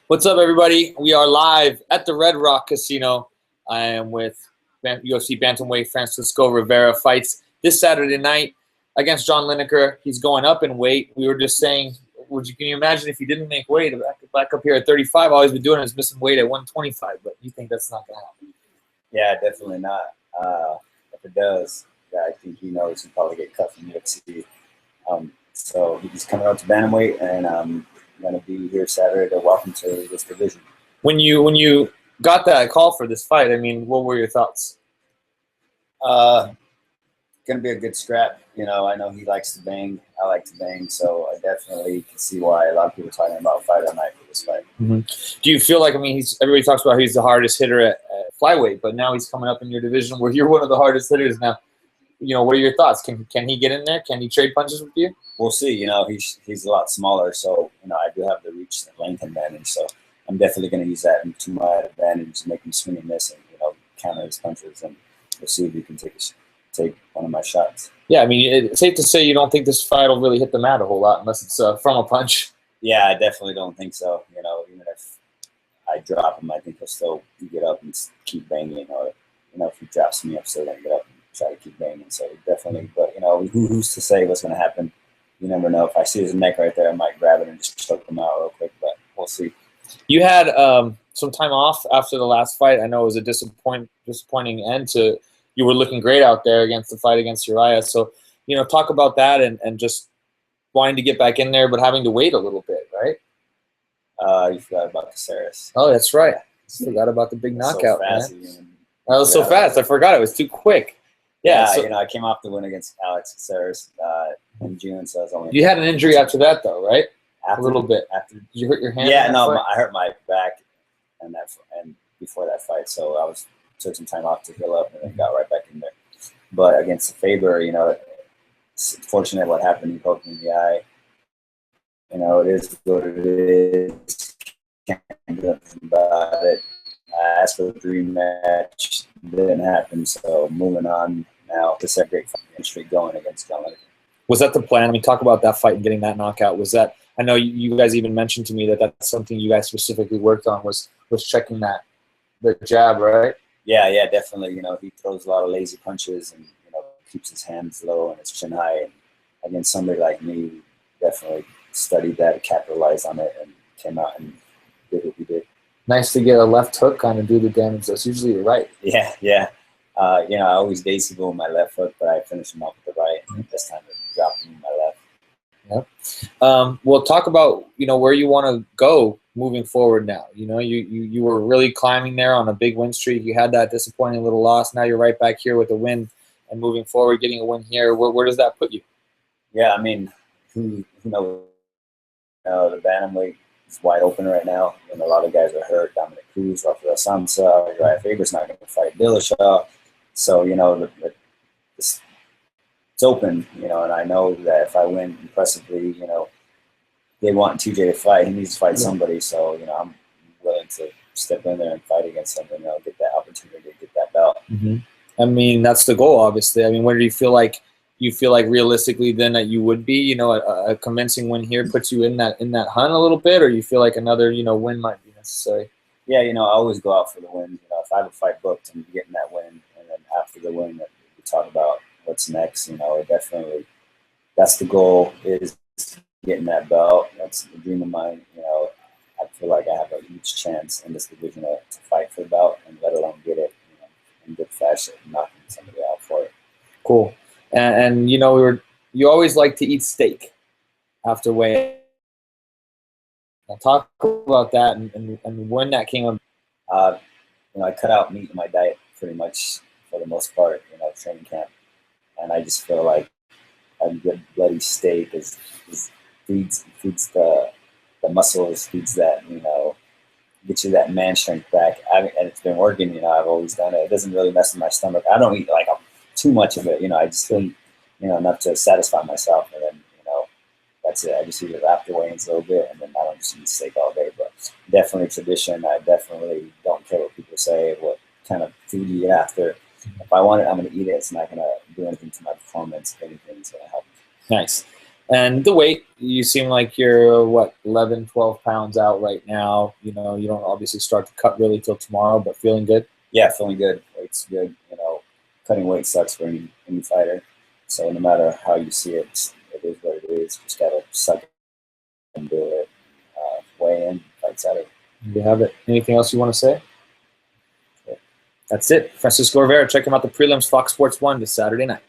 What's up, everybody? We are live at the Red Rock Casino. I am with UFC bantamweight Francisco Rivera. Fights this Saturday night against Jon Lineker. He's going up in weight. We were just saying, can you imagine if he didn't make weight? Back up here at 35, all he's been doing is missing weight at 125. But you think that's not going to happen? Yeah, definitely not. If it does, I think he knows he'll probably get cut from UFC. So he's coming out to bantamweight, and I'm going to be here Saturday to welcome to this division. When you got that call for this fight, I mean, what were your thoughts? Going to be a good scrap. You know, I know he likes to bang. I like to bang, so I definitely can see why a lot of people are talking about fight on night for this fight. Mm-hmm. Do you feel like, I mean, everybody talks about he's the hardest hitter at flyweight, but now he's coming up in your division where you're one of the hardest hitters now. You know, what are your thoughts? Can he get in there? Can he trade punches with you? We'll see. You know, he's a lot smaller, so you know I do have the reach and length advantage. So I'm definitely going to use that to my advantage to make him swing and miss, and you know, counter his punches, and we'll see if he can take one of my shots. Yeah, I mean, it's safe to say you don't think this fight will really hit the mat a whole lot unless it's from a punch. Yeah, I definitely don't think so. You know, even if I drop him, I think he'll still get up and keep banging, or you know, if he drops me, I'm still going to get up and try to keep banging. So definitely, but you know, who's to say what's going to happen? You never know. If I see his neck right there, I might grab it and just choke him out real quick, but we'll see. You had some time off after the last fight. I know it was a disappointing end to – you were looking great out there against the fight against Uriah. So, you know, talk about that and just wanting to get back in there but having to wait a little bit, right? You forgot about the Caceres. Oh, that's right. I forgot about the big knockout, so fast, man. That was so fast. I forgot. It was too quick. Yeah, so, you know, I came off the win against Alex Caceres in June, so I was only. You had an injury after that, though, right? After, a little bit. After, did you hurt your hand? Yeah, no, I hurt my back, and before that fight, so I took some time off to heal up, and then got right back in there. But against Faber, you know, it's fortunate what happened. He poked me in the eye. You know, it is what it is. Can't do nothing about it. I asked for the dream match. Didn't happen, so moving on now. This is a great fight streak going against Jon Lineker. Was that the plan? I mean, talk about that fight and getting that knockout. Was that? I know you guys even mentioned to me that that's something you guys specifically worked on was checking the jab, right? Yeah, definitely. You know, he throws a lot of lazy punches and you know keeps his hands low and his chin high. And against somebody like me, definitely studied that, capitalized on it, and came out and did what he did. Nice to get a left hook kind of do the damage. That's usually your right. Yeah. You know, I always daisy with my left hook, but I finish him off with the right. And this time I dropped him with my left. Yeah. Well, talk about, you know, where you want to go moving forward now. You know, you were really climbing there on a big win streak. You had that disappointing little loss. Now you're right back here with a win and moving forward, getting a win here. Where does that put you? Yeah, I mean, who knows? The bantamweight is wide open right now, and a lot of guys are hurt. Dominic Cruz, Rafael Samsa, Uriah Faber's not going to fight Dillashaw. So, you know, it's open, you know, and I know that if I win impressively, you know, they want TJ to fight. He needs to fight somebody. So, you know, I'm willing to step in there and fight against him and, you know, get that opportunity to get that belt. Mm-hmm. I mean, that's the goal, obviously. I mean, where do you feel like realistically then that you would be, you know, a convincing win here puts you in that hunt a little bit, or you feel like another, you know, win might be necessary? Yeah, you know, I always go out for the win. You know, if I have a fight booked and getting that win, and then after the win, we talk about what's next. You know, definitely that's the goal, is getting that belt. That's the dream of mine. You know, I feel like I have a huge chance in this division to fight for the belt, and let alone get it, you know, in good fashion, knocking somebody out for it. Cool. And you know, you always like to eat steak after weigh. Now talk about that and when that came up. You know, I cut out meat in my diet pretty much for the most part, you know, training camp. And I just feel like a good bloody steak feeds the muscles, feeds that, you know, gets you that man strength back. And it's been working, you know, I've always done it. It doesn't really mess with my stomach. I don't eat like too much of it, you know, I just eat, you know, enough to satisfy myself, and then, you know, that's it. I just eat it after weigh-ins a little bit, and then I don't just eat steak all day. But definitely tradition. I definitely don't care what people say, what kind of food you eat after. If I want it, I'm going to eat it. It's not going to do anything to my performance. If anything, it's going to help. Nice. And the weight, you seem like you're, what, 11, 12 pounds out right now. You know, you don't obviously start to cut really till tomorrow, but feeling good? Yeah, feeling good. Weight's good. You know, cutting weight sucks for any fighter. So no matter how you see it, it is what it is. Just gotta suck it and do it. Weigh in, fight Saturday. You have it. Anything else you want to say? That's it. Francisco Rivera. Check him out the prelims, Fox Sports 1 this Saturday night.